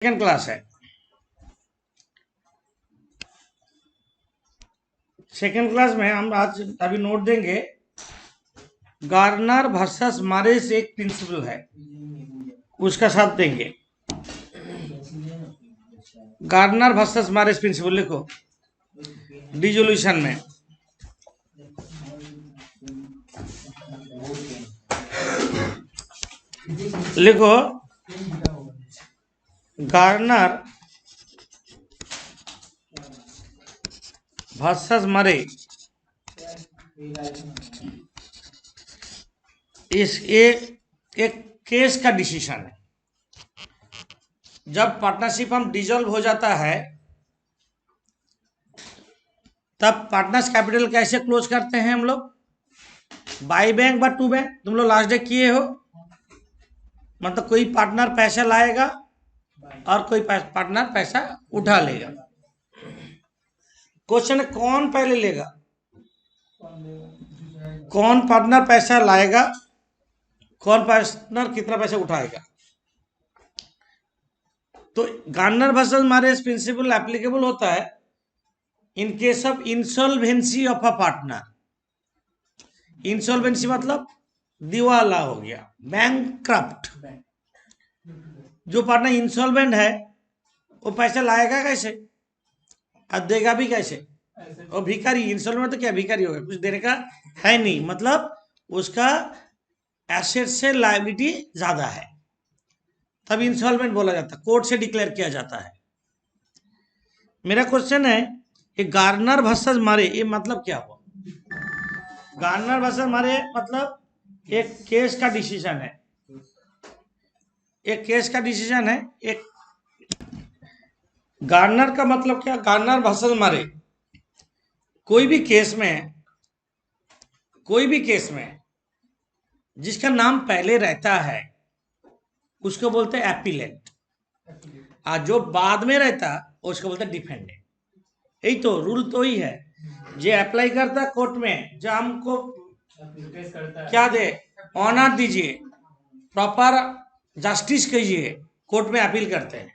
Second class है। Second class में हम आज अभी नोट देंगे, गार्नर वर्सेस मारेस एक प्रिंसिपल है, उसका साथ देंगे। गार्नर वर्सेस मारेस प्रिंसिपल लिखो डिसोल्यूशन में। लिखो गार्नर वर्सेस मरे इस एक केस का डिसीजन है। जब पार्टनरशिप हम डिसॉल्व हो जाता है तब पार्टनर्स कैपिटल कैसे क्लोज करते हैं हम लोग? By bank but to bank. तुम लोग लास्ट डे किए हो, मतलब कोई पार्टनर पैसा लाएगा और कोई पार्टनर पैसा उठा लेगा। क्वेश्चन है कौन पहले लेगा, कौन पार्टनर पैसा लाएगा, कौन पार्टनर कितना पैसा उठाएगा। तो गार्नर वर्सेस मारेस प्रिंसिपल एप्लीकेबल होता है in case of insolvency of a partner. Insolvency मतलब दिवाला हो गया, बैंकक्रप्ट। जो पार्टनर इंसॉल्वेंट है वो पैसा लाएगा कैसे और देगा भी कैसे? और भिखारी, इंसॉल्वेंट तो क्या भिखारी होगा, कुछ देने का है नहीं, मतलब उसका एसेट से लायबिलिटी ज्यादा है, तब इंसॉल्वेंट बोला जाता है, कोर्ट से डिक्लेयर किया जाता है। मेरा क्वेश्चन है कि गार्नर वर्सेस मारे ये मतलब क्या हुआ? गार्नर वर्सेस मारे मतलब एक केस का डिसीजन है, एक केस का डिसीजन है। एक गार्नर का मतलब क्या? गार्नर वर्सेस मारे कोई भी केस में, कोई भी केस में जिसका नाम पहले रहता है उसको बोलते हैं एपिलेंट, और जो बाद में रहता उसको बोलते हैं डिफेंडेंट। यही तो रूल तो ही है। जो अप्लाई करता कोर्ट में, जो हमको क्या दे, ऑनर दीजिए, प्रॉपर जस्टिस कीजिए, कोर्ट में अपील करते हैं।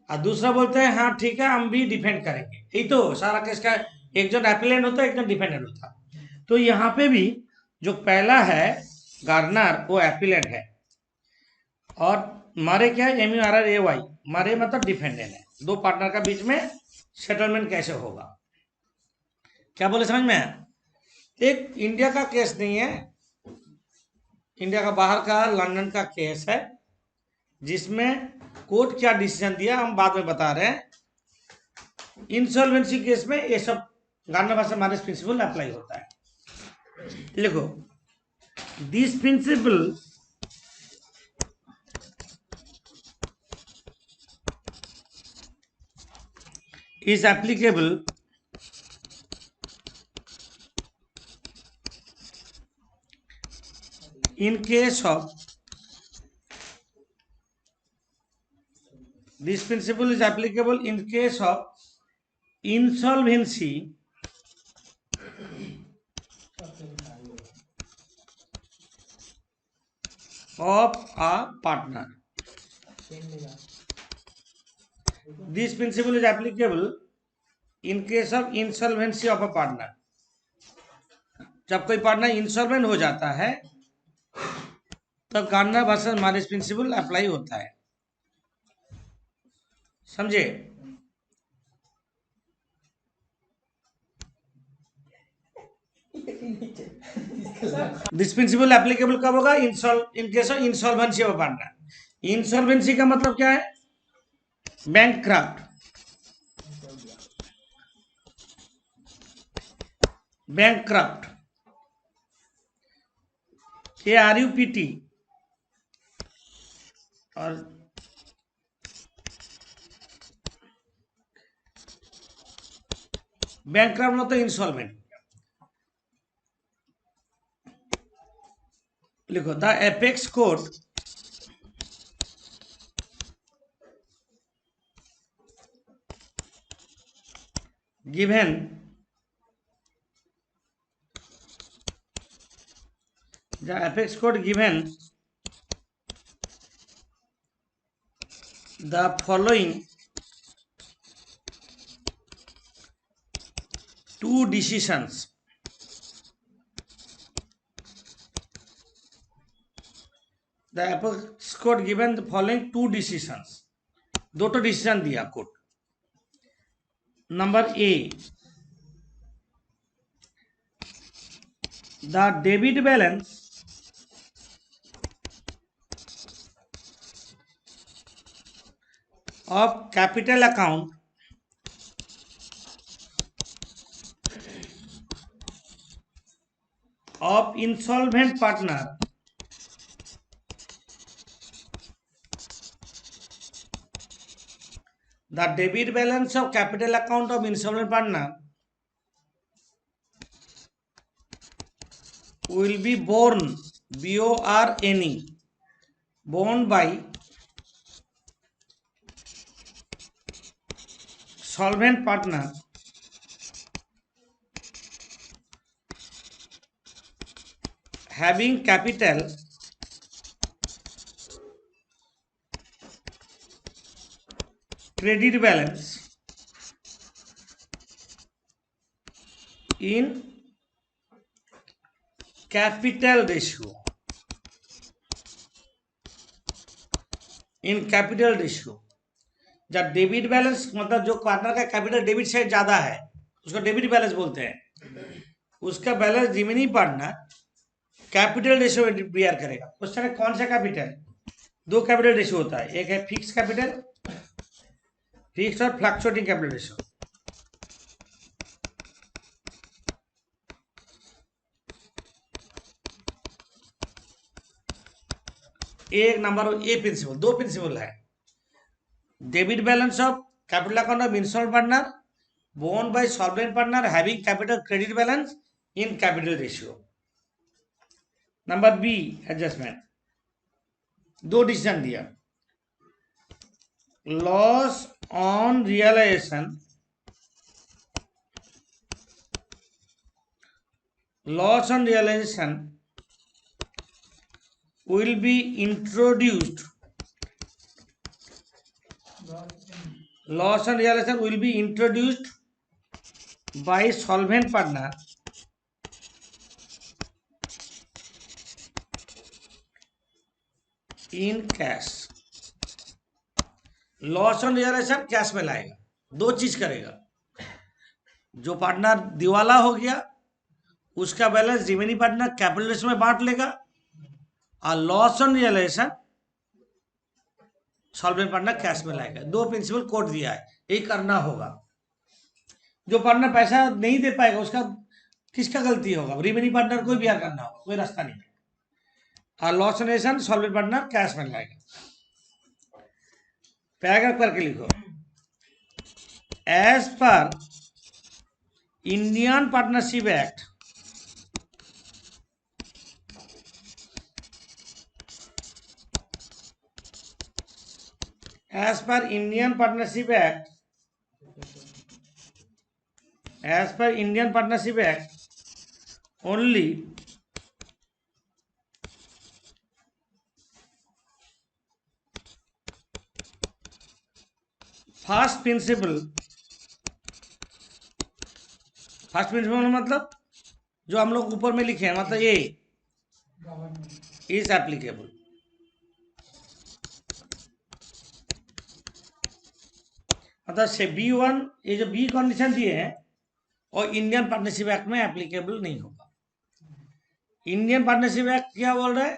और दूसरा बोलते हैं हाँ ठीक है हम भी डिफेंड करेंगे। यही तो सारा केस का, एक जन एपिलेंट होता है, एक जन डिफेंडेंट होता है। तो यहाँ पे भी जो पहला है गार्नर वो एपिलेंट है, और मारे क्या है, MURRAY, मारे मतलब डिफेंडेंट है। दो पार्टनर का बीच में सेटलमेंट कैसे होगा, क्या बोले समझ में? एक इंडिया का केस नहीं है, इंडिया का बाहर का लंदन का केस है, जिसमें कोर्ट क्या डिसीजन दिया हम बाद में बता रहे हैं। इंसॉल्वेंसी केस में ये सब गार्नर वर्सेस मारेस प्रिंसिपल अप्लाई होता है। लिखो this principle is applicable in case of, this principle is applicable in case of insolvency of a partner. This principle is applicable in case of insolvency of a partner. जब कोई partner insolvent हो जाता है तब Garner versus मारेस principal apply होता है, समझे? This principle applicable कब होगा? In case of insolvency of partner. Insolvency का मतलब क्या है? बैंकक्रप्ट, बैंकक्रप्ट, KRUPT, और बैंकक्रप्ट मतलब इंसॉल्वेंट। लिखो the apex court given the apex court given the following two decisions the apex court given the following two decisions, दो तो decision दिया court. Number A, the debit balance of capital account of insolvent partner the debit balance of capital account of insolvent partner will be borne, B-O-R-N-E, borne by solvent partner having capital credit balance in capital ratio, in capital ratio। जब debit balance मतलब जो partner का capital debit से ज्यादा है उसको debit balance बोलते हैं, उसका balance remaining partner capital ratio में बियर करेगा। क्वेश्चन है कौन सा कैपिटल? दो कैपिटल रेशियो होता है, एक है फिक्स कैपिटल, फिक्स और फ्लक्चुएटिंग कैपिटल रेशियो। एक नंबर ए प्रिंसिपल, दो प्रिंसिपल है। Debit balance of capital account of insolvent partner borne by solvent partner having capital credit balance in capital ratio. Number B adjustment, दो decision दिया, loss on realisation, loss on realisation will be introduced, loss and realization will be introduced by solvent partner in cash। Loss on realisation cash में लाएगा, दो चीज करेगा। जो partner दिवाला हो गया उसका balance remaining partner capital ratio में बांट लेगा, और loss on realisation solvent partner cash में लाएगा। दो प्रिंसिपल कोड दिया है, यही करना होगा। जो पार्टनर पैसा नहीं दे पाएगा उसका किसका गलती होगा? रिमेनिंग पार्टनर को बियर करना होगा, कोई रास्ता नहीं है। और loss on realisation solvent partner cash में लाएगा। पैराग्राफ करके लिखो, as per Indian partnership act as per Indian Partnership Act, as per Indian Partnership Act, only first principle मतलब जो हम लोग ऊपर में लिखे हैं, मतलब ये इज एप्लीकेबल। मतलब से B1 ये जो बी कंडीशन दिए हैं और इंडियन पार्टनरशिप एक्ट में एप्लीकेबल नहीं होगा। इंडियन पार्टनरशिप एक्ट क्या बोल रहा है?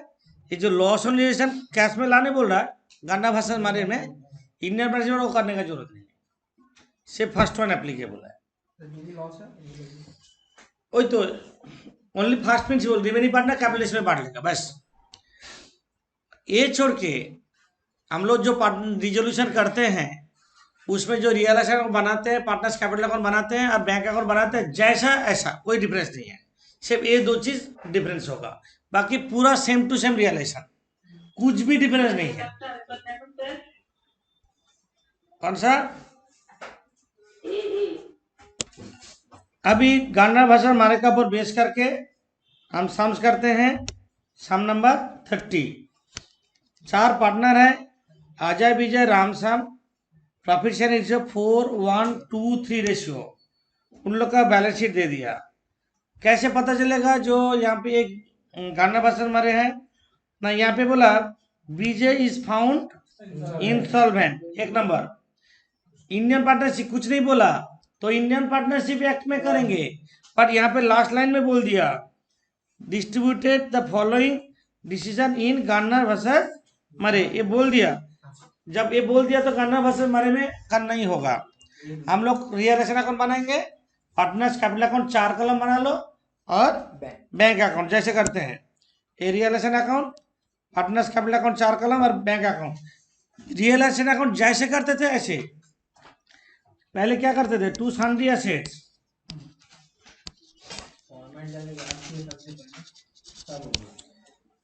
ये जो लॉस ऑन रियलाइजेशन कैश में लाने बोल रहा है, गांडा भाषा मारे में इंडियन पार्टनरशिप में वो करने का जरूरत नहीं है, सिर्फ फर्स्ट वन एप्लीकेबल है। वही तो only first principle, remaining partner capital ratio में बांट लेगा बस। ये छोड़ के हम लोग जो रिजोल्यूशन करते हैं उसमें जो रियलाइजेशन अकाउंट बनाते हैं, पार्टनर्स कैपिटल अकाउंट बनाते हैं और बैंक अकाउंट बनाते हैं, जैसा ऐसा कोई डिफरेंस नहीं है। सिर्फ ये दो चीज डिफरेंस होगा, बाकी पूरा सेम टू सेम रियलाइजेशन, कुछ भी डिफरेंस नहीं है। कौन सा? अभी गार्डनर भाषा मारे का ऊपर बेस करके हम सम्स करते हैं। सम नंबर 30, 4 पार्टनर है, Ajay Vijay Ram Shyam profit sharing ratio 4:1:2:3 ratio, उन लोग का बैलेंस शीट दे दिया। कैसे पता चलेगा? जो यहाँ पे एक गाना भाषण मारे हैं ना, यहाँ पे बोला विजय इज फाउंड इंसॉल्वेंट, एक नंबर। इंडियन पार्टनरशिप कुछ नहीं बोला, तो इंडियन पार्टनरशिप एक्ट में करेंगे, पर यहाँ पे लास्ट लाइन में बोल दिया distributed the following decision in Garner versus Murray, ये बोल दिया। जब ये बोल दिया तो गार्नर वर्सेस मरे में करना ही होगा। हम लोग रियलाइजेशन अकाउंट बनाएंगे, पार्टनर्स कैपिटल अकाउंट 4 कॉलम बना लो, और बैंक अकाउंट जैसे करते हैं, ये realisation account, partners capital account 4 column और बैंक अकाउंट। रियलाइजेशन अकाउंट जैसे करते थे ऐसे, पहले क्या करते थे, to sundry assets,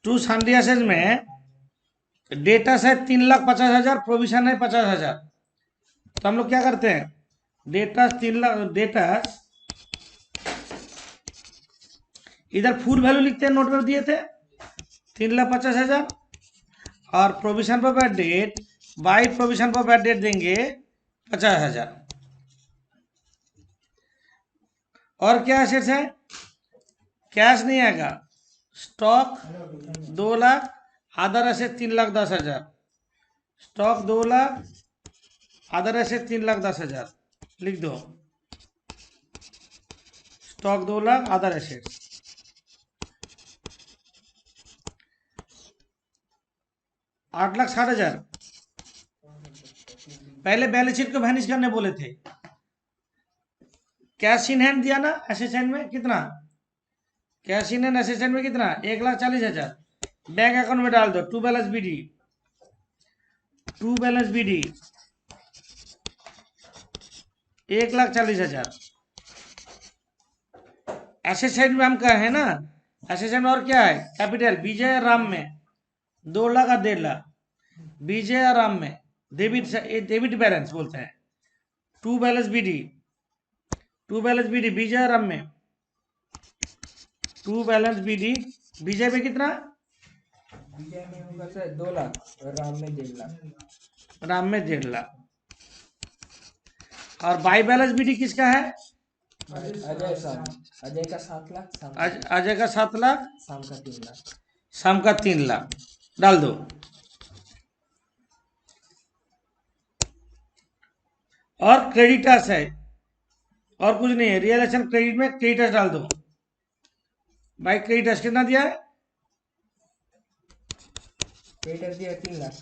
to sundry assets में डेटस है 3,50,000, प्रोविजन है 50,000। तो हम लोग क्या करते हैं, डेटस 3 लाख, डेटस इधर फुल वैल्यू लिखते हैं, नोट में दिए थे 3,50,000, और प्रोविजन पर बैड डेट बाई प्रोविजन पर बैड डेट देंगे 50,000। और क्या एसेट्स है, कैश नहीं आएगा, stock 2 lakh, other asset 3,10,000, stock 2 lakh, other asset 3,10,000, लिख दो, स्टॉक 2 लाख, अदर एसेट 8,60,000। पहले बैलेंस शीट को वैनिश करने बोले थे, कैश इन हैंड दिया ना, एसेट हैंड में कितना, cash in hand asset hand में कितना, 1,40,000, बैंक अकाउंट में डाल दो, to balance BD, to balance BD 1,40,000। Asset side में हम कहे हैं ना, एसेट साइड में और क्या है, कैपिटल विजय राम में 2 लाख और 1.5 लाख, विजय राम में डेबिट बैलेंस बोलते हैं, to balance BD, to balance BD Vijay Ram में, टू बैलेंस बीडी विजय में कितना, विजय में होगा सर 2 लाख और राम में 1.5 लाख, राम में 1.5 लाख। और बाई बैलेंस बीडी किसका है, अजय साहब, अजय का 7 लाख, अजय का 7 लाख, शाम का 3 लाख, शाम का 3 लाख, डाल दो। और क्रेडिटर्स है, और कुछ नहीं है, रियलाइजेशन क्रेडिट में क्रेडिटर्स डाल दो। भाई क्रेडिटर्स कितना दिया है, क्रेडिटर दिया 3 लाख,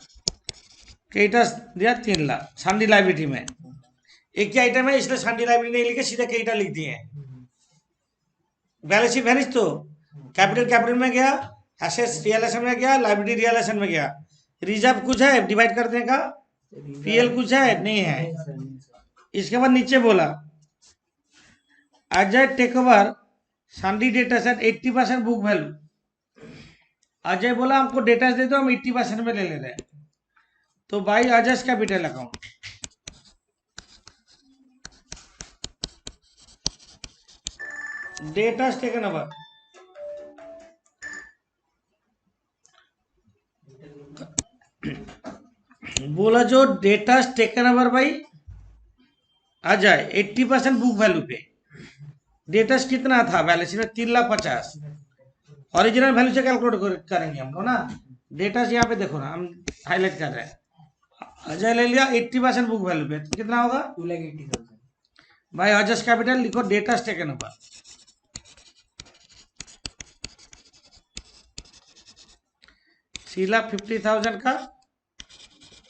क्रेडिटर्स दिया 3 लाख, सन्डी लाइबिलिटी में एक ही आइटम है, इसलिए सन्डी लाइबिलिटी नहीं लिखे, सीधे क्रेडिटर लिख दिए हैं। बैलेंस शीट वैनिश, तो कैपिटल कैपिटल में गया, एसेट्स रियलाइजेशन में गया, लाइबिलिटी रियलाइजेशन में गया, रिजर्व कुछ है डिवाइड करने का, पीएल कुछ है नहीं है। इसके बाद नीचे बोला अजय टेक ओवर सन्डी डेटा सेट 80% बुक वैल्यू। अजय बोला हमको डेटा दे दो, हम 80% में ले ले रहे हैं, तो by Ajay capital account, data taken over, बोला जो data taken over by Ajay 80% book value पे, डेटा कितना था बैलेंस शीट में 3,50,000, ओरिजिनल वैल्यू से कैलकुलेट करेंगे हम लोग ना। डेटा यहाँ पे देखो ना, हम हाईलाइट कर रहे हैं, अजय ले लिया 80% बुक वैल्यू पे, तो कितना होगा 2,80,000, भाई अजय कैपिटल लिखो, डेटा टेकन ओवर 3,50,000 का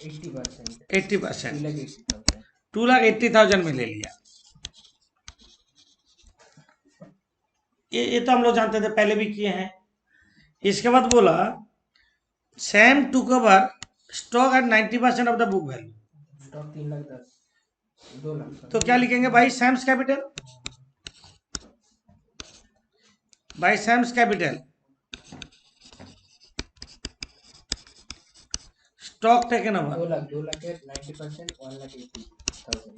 80%, 80%, 2,80,000, 2,80,000 में ले लिया। ये तो हम लोग जानते थे, पहले भी किए हैं। इसके बाद बोला Sam to cover stock at 90% of the book value, stock 3,10,000, 2 lakh, तो क्या लिखेंगे भाई, सैम्स कैपिटल, भाई Sam's capital stock taken over 2 lakh है 90%, 1,80,000,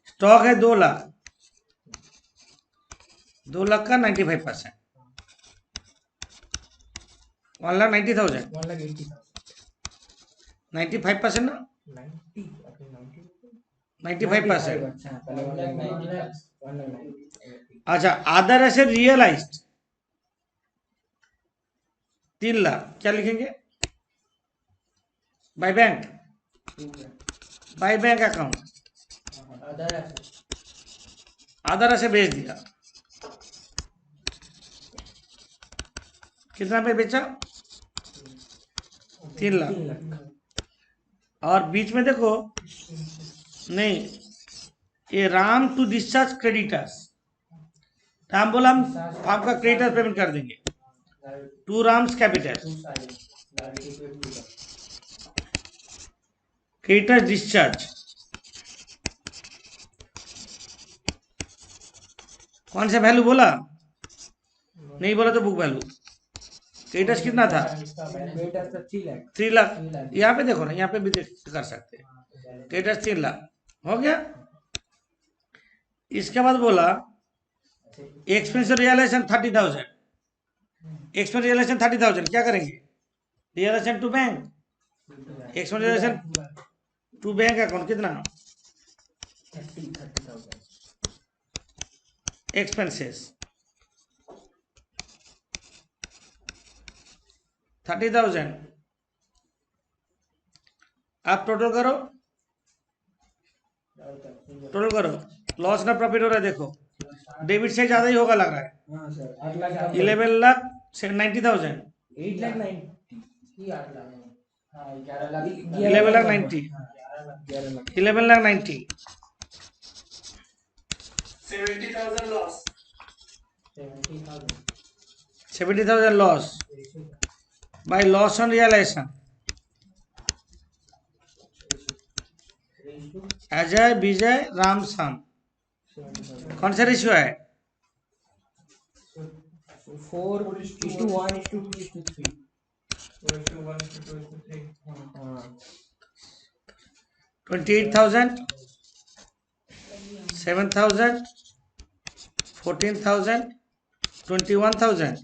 स्टॉक है 2 लाख, 2 लाख का 95%, 1,90,000, 1,80,000, 95% ना, 90 अपने 90 95%। अच्छा पहले 190 अच्छा, अदर ऐसे रियलाइज्ड 3 लाख, क्या लिखेंगे? By bank, by bank account, other ऐसे बेच दिया, कितना पे बेचा? 3 लाख। 3 लाख और बीच में देखो, नहीं, ये Ram to discharge creditors, Ram बोला हम आपका क्रेडिटर पेमेंट कर देंगे, to Ram's capital, creditor discharge, कौन सा वैल्यू बोला? नहीं बोला तो बुक वैल्यू। क्रेडिटर्स कितना था? बेटा तो 3 लाख 3 लाख। यहाँ पे देखो ना, यहाँ पे भी कर सकते हैं, क्रेडिटर्स 3 लाख हो गया। इसके बाद बोला एक्सपेंस रियलाइजेशन 30,000, एक्सपेंस रियलाइजेशन 30,000, क्या करेंगे? Realisation to bank, expense realisation to bank account, कितना? 30,000 एक्सपेंसेस 30,000, आप टोटल करो, टोटल करो, लॉस ना प्रॉफिट हो रहा है, देखो डेबिट से ज्यादा ही होगा लग रहा है। हाँ सर 8 लाख 11,90,000, 8 लाख 90 हाँ 11 lakh 11,90,000, 11 lakh 11,90,000, 70,000 loss. 70,000 loss by loss on realization. Ajay, Vijay, Ram, Shyam, कौन सा रेशियो है? 4:1:2:3 हाँ 28,000, 7,000, 14,000, 21,000,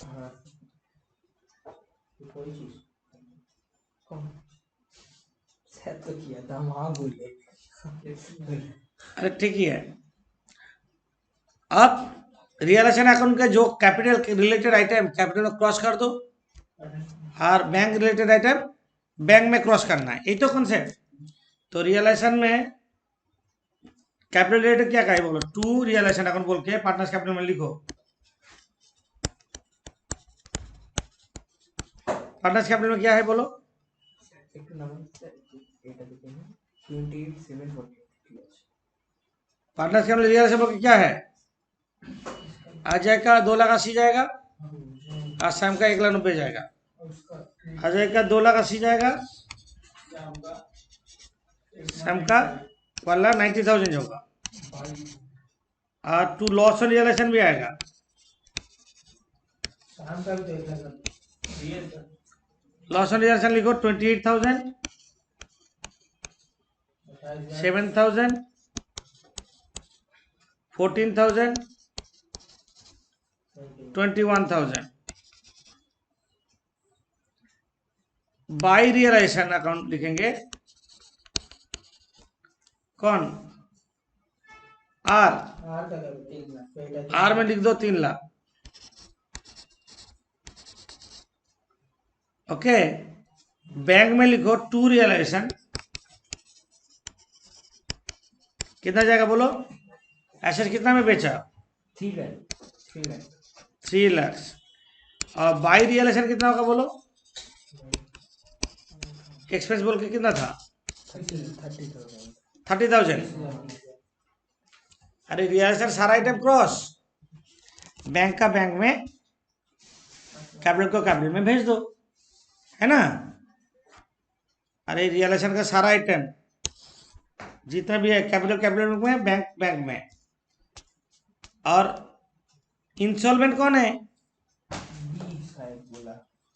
हाँ कोई चीज कौन सेट तो किया था हम हाँ भूल गए अरे ठीक ही है। अब रियलाइजेशन अकाउंट का जो कैपिटल रिलेटेड आइटम कैपिटल में क्रॉस कर दो, और बैंक रिलेटेड आइटम बैंक में क्रॉस करना है, यही तो कॉन्सेप्ट। तो रियलाइजेशन में कैपिटल रिलेटेड क्या कहे बोलो, टू रियलाइजेशन अकाउंट बोल के पार्टनर्स कैपिटल में लिखो, पार्टनर्स कैपिटल में क्या है बोलो? एक नंबर डेटा देखेंगे 28,740 पार्टनर्स कैपिटल रियलाइजेशन बोल के क्या है? अजय का 2,80,000 जाएगा, और श्याम का 1,90,000 जाएगा। अजय का 2,80,000 जाएगा, श्याम का 1,90,000 होगा, और टू लॉस ऑन रियलाइजेशन भी आएगा। लॉस ऑन रियलाइजेशन लिखो 28,000, 7,000, 14,000, 21,000। बाई रियलाइजेशन अकाउंट लिखेंगे, कौन? आर, आर में लिख दो 3 लाख। ओके, बैंक में लिखो टू रियलाइजेशन, कितना जाएगा बोलो? एसेट कितना में बेचा? 3 लाख 3 लाख। और बाई रियलाइजेशन कितना होगा बोलो? एक्सपेंस बोल के कितना था? 30,000। अरे रियलाइजेशन सारा आइटम क्रॉस, बैंक का बैंक में, कैपिटल को कैपिटल में भेज दो, है ना? अरे रियलाइजेशन का सारा आइटम जितना भी है कैपिटल कैपिटल में, बैंक बैंक में। और इंस्टॉलमेंट कौन है?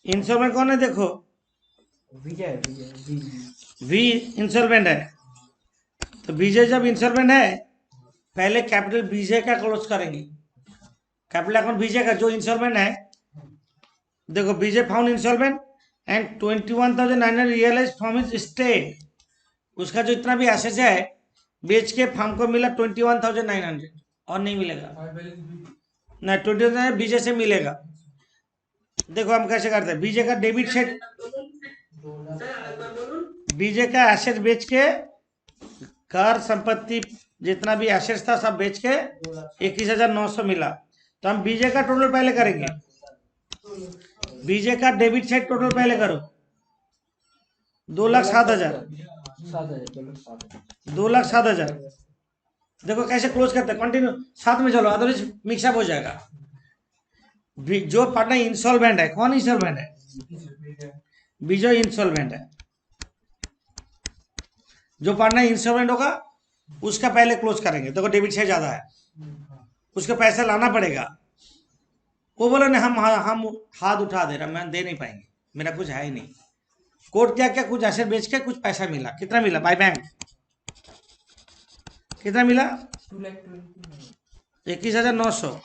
इंस्टॉलमेंट कौन है? देखो विजय वी इंस्टॉलमेंट है, तो विजय जब इंस्टॉलमेंट है, पहले कैपिटल विजय का क्लोज करेंगे, कैपिटल अकाउंट विजय का जो इंस्टॉलमेंट है। देखो Vijay found installment and 21,900 realize from his state, उसका जो इतना भी एसेट है बेच के फार्म को मिला 21,900 और नहीं मिलेगा ना, 21,000 बीजे से मिलेगा। देखो हम कैसे करते हैं, बीजे का डेबिट सेट, बीजे का एसेट बेच के कर संपत्ति जितना भी एसेट्स था सब बेच के 21,900 मिला, तो हम बीजे का टोटल पहले करेंगे। बीजे का डेबिट साइड टोटल पहले करो, 2,07,000, 2,07,000। देखो कैसे क्लोज करते हैं, कंटिन्यू साथ में चलो, अदरवाइज मिक्सअप हो जाएगा। जो पार्टनर इंसॉल्वेंट है, कौन इंसॉल्वेंट है? बीजो इंसॉल्वेंट है। जो पार्टनर इंसॉल्वेंट होगा उसका पहले क्लोज करेंगे। देखो डेबिट साइड ज्यादा है, उसको पैसा लाना पड़ेगा। वो बोला नहीं, हम हाथ उठा दे रहा, मैं दे नहीं पाएंगे, मेरा कुछ है ही नहीं। कोर्ट क्या क्या कुछ एसेट बेच के कुछ पैसा मिला, कितना मिला बाय बैंक, कितना मिला? 21,900,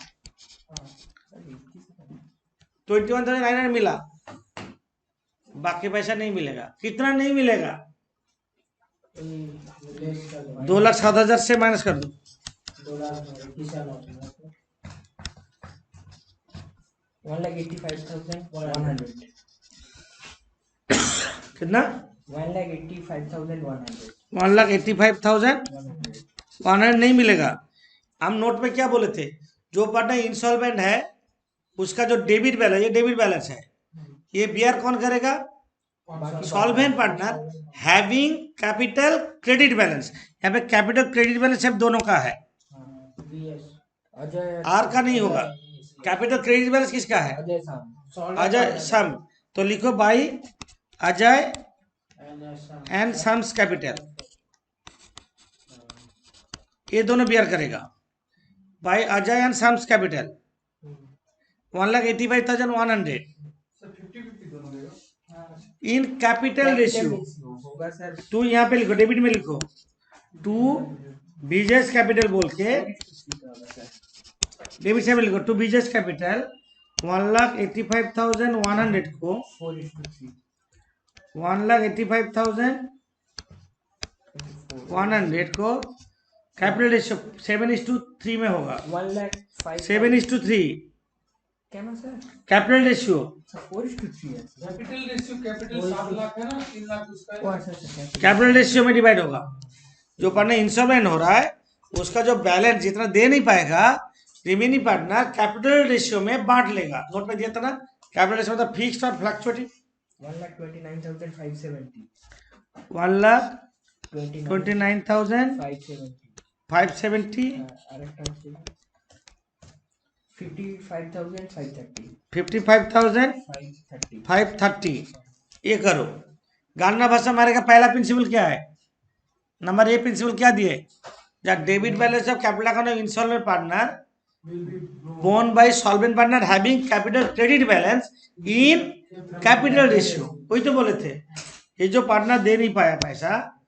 21,900 मिला, बाकी पैसा नहीं मिलेगा। कितना नहीं मिलेगा? 2,07,000 से माइनस कर दो, 1,85,100 कितना? 1,85,100 1,85,100 नहीं मिलेगा। हम नोट पे क्या बोले थे, जो पार्टनर इंसॉल्वेंट है उसका जो डेबिट बैलेंस, ये डेबिट बैलेंस है, ये बियर कौन करेगा? Solvent partner having capital credit balance. यहाँ पे कैपिटल क्रेडिट बैलेंस सिर्फ दोनों का है, आर का नहीं होगा। कैपिटल क्रेडिट बैलेंस किसका है? अजय सम। तो लिखो by Ajay and sums capital, ये दोनों बियर करेगा। By Ajay and sums capital 1,85,100 in capital ratio two, यहाँ पे लिखो डेबिट में लिखो टू बीजेस कैपिटल बोल के, डेबिट से लिखो टू बीजेस कैपिटल 1,85,100 को 1,85,100 को कैपिटल रेशियो 7:3 में होगा। 7:3 कैपिटल रेशियो, कैपिटल रेशियो में डिवाइड होगा। जो पार्टनर इंसॉल्वेंट हो रहा है उसका जो बैलेंस जितना दे नहीं पाएगा, रिमेनिंग पार्टनर कैपिटल रेशियो में बांट लेगा। नोट में दिया था ना, कैपिटल रेशियो मतलब फिक्स्ड और फ्लक्चुएटिंग। 1,29,570 1,29,570 55,530 ये करो। गाना भाषा मारेगा। पहला प्रिंसिपल क्या है? नंबर ए प्रिंसिपल क्या दिए? Debit balance of capital account of insolvent partner borne by solvent partner having capital credit balance in capital ratio. वही तो बोले थे, ये जो पार्टनर दे नहीं पाया पैसा,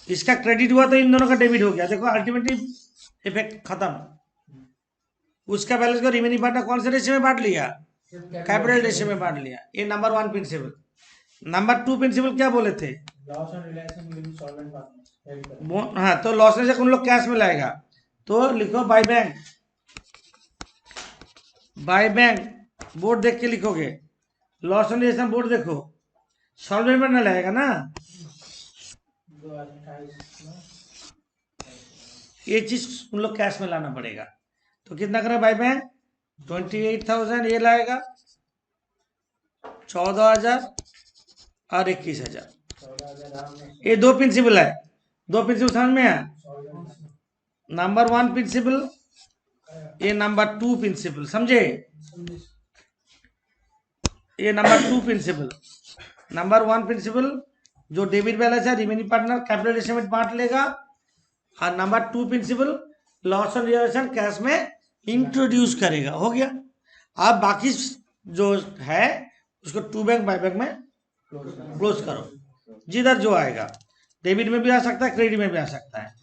इसका क्रेडिट हुआ तो इन दोनों का डेबिट हो गया। देखो अल्टीमेटली इफेक्ट खत्म। उसका बैलेंस को रिमेनिंग पार्टनर कौन से रेशियो में बांट लिया? कैपिटल रेशियो में बांट लिया। ये नंबर 1 प्रिंसिपल। नंबर 2 प्रिंसिपल क्या बोले थे? हाँ, तो लॉस रिलेशन उन लोग कैश में लाएगा, तो लिखो by bank. By bank board देख के लिखोगे, लॉस रिलेशन बोर्ड देखो, सॉल्वेंट में ना लाएगा ना। ये चीज उन लोग कैश में लाना पड़ेगा। तो कितना करें बाय बैंक? 28,000 ये लाएगा, 14,000 और 21,000। ये दो प्रिंसिपल है, दो प्रिंसिपल समझ में है। नंबर 1 प्रिंसिपल, ये नंबर 2 प्रिंसिपल, समझे? ये नंबर 2 प्रिंसिपल। नंबर 1 प्रिंसिपल जो डेबिट बैलेंस है रिमेनिंग पार्टनर कैपिटल रेशियो में बांट लेगा, और number 2 principle loss on realisation cash में इंट्रोड्यूस करेगा। हो गया। अब बाकी जो है उसको 2 बैंक बाय बैंक में क्लोज करो, जिधर जो आएगा। डेबिट में भी आ सकता है, क्रेडिट में भी आ सकता है।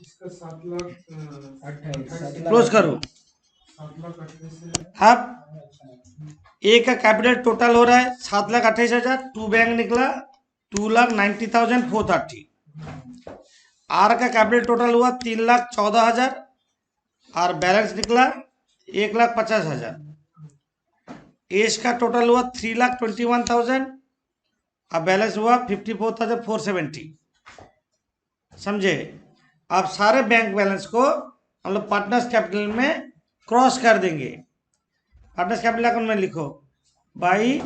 क्लोज करो। अब ए का कैपिटल टोटल हो रहा है 7,28,000, टू बैंक निकला 2,90,430। आर का कैपिटल टोटल हुआ 3,14,000 और बैलेंस निकला 1,50,000। एस का टोटल हुआ 3,21,000 और बैलेंस हुआ 54,470। समझे? आप सारे बैंक बैलेंस को हम लोग पार्टनर्स कैपिटल में क्रॉस कर देंगे। पार्टनर्स कैपिटल अकाउंट में लिखो by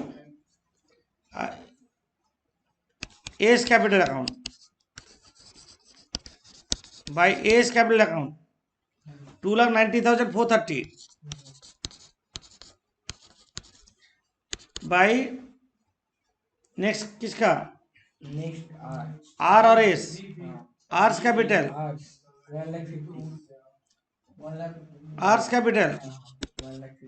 S capital account, by S capital account 2,90,430 by next किसका? नेक्स्ट आर आर और S. R's capital, 1,50,000 R's capital 1,50,000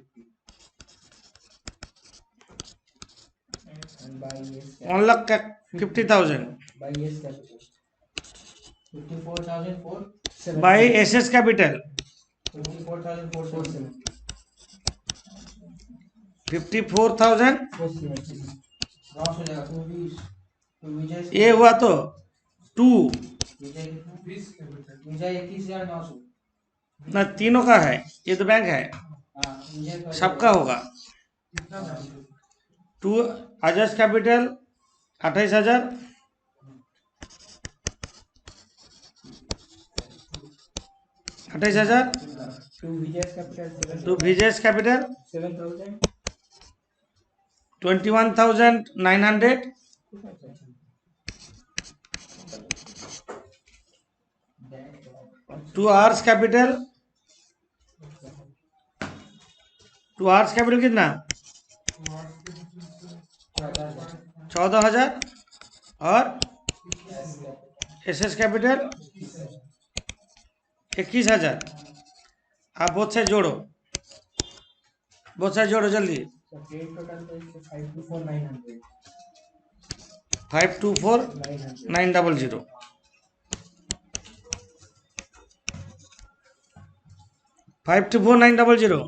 and by yes 1,50,000 by yes capital 54,470 by S S capital 54,470 54,000। Loss हो जाएगा। To विजय ये हुआ तो 2 विजय 21,900। ना, तीनों का है, ये तो बैंक है, हाँ विजय का सबका होगा। 2 Ajay's capital 28,000, 28,000। To Vijay capital 2 Vijay capital 7,000 21,900। 2 आर्स कैपिटल, 2 आर्स कैपिटल कितना? 14,000 और एस एस कैपिटल 21,000। आप बहुत से जोड़ो, बहुत से जोड़ो जल्दी। टोटल 5,24,900 524,900 524,900।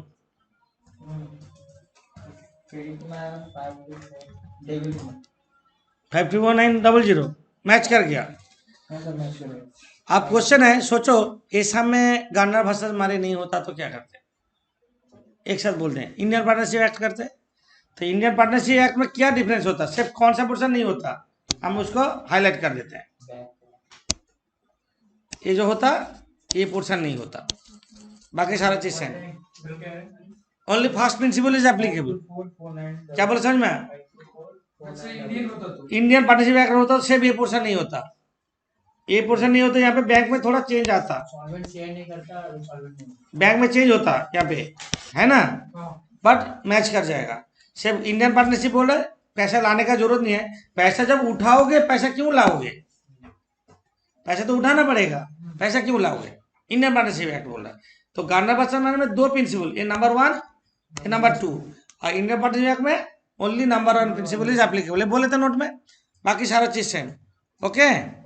क्रेडिट में 5 डेबिट में 524,900 मैच कर गया। ऐसा मैच करेगा। आप क्वेश्चन है, सोचो एसा में गार्नर वर्सेस मारे नहीं होता तो क्या करते? एक साथ बोलते हैं इंडियन पार्टनरशिप एक्ट करते। तो इंडियन पार्टनरशिप एक्ट में क्या डिफरेंस होता? सिर्फ कौन सा पोर्शन नहीं होता, हम उसको हाईलाइट कर देते हैं। ये जो होता ये पोर्शन नहीं होता, बाकी सारा चीज same. Only first principle is applicable. क्या बोले समझ में? इंडियन पार्टनरशिप एक्ट होता तो सिर्फ ये पोर्शन नहीं होता, ये पोर्शन नहीं होता। यहाँ पे बैंक में थोड़ा चेंज आता, सॉल्वेंट शेयर नहीं करता, सॉल्वेंट नहीं। बैंक में चेंज होता यहाँ पे, है ना? बट मैच कर जाएगा। सिर्फ इंडियन पार्टनरशिप बोले पैसा लाने का जरूरत नहीं है। पैसा जब उठाओगे, पैसा क्यों लाओगे? पैसा तो उठाना पड़ेगा, पैसा क्यों लाओगे? इंडियन पार्टनरशिप एक्ट बोल रहा है। तो गार्नर वर्सेस मारे में 2 प्रिंसिपल, ये नंबर 1, ये नंबर 2। और इंडियन पार्टनरशिप एक्ट में only number 1 principle is applicable, बोले थे नोट में, बाकी सारा चीज सेम। ओके।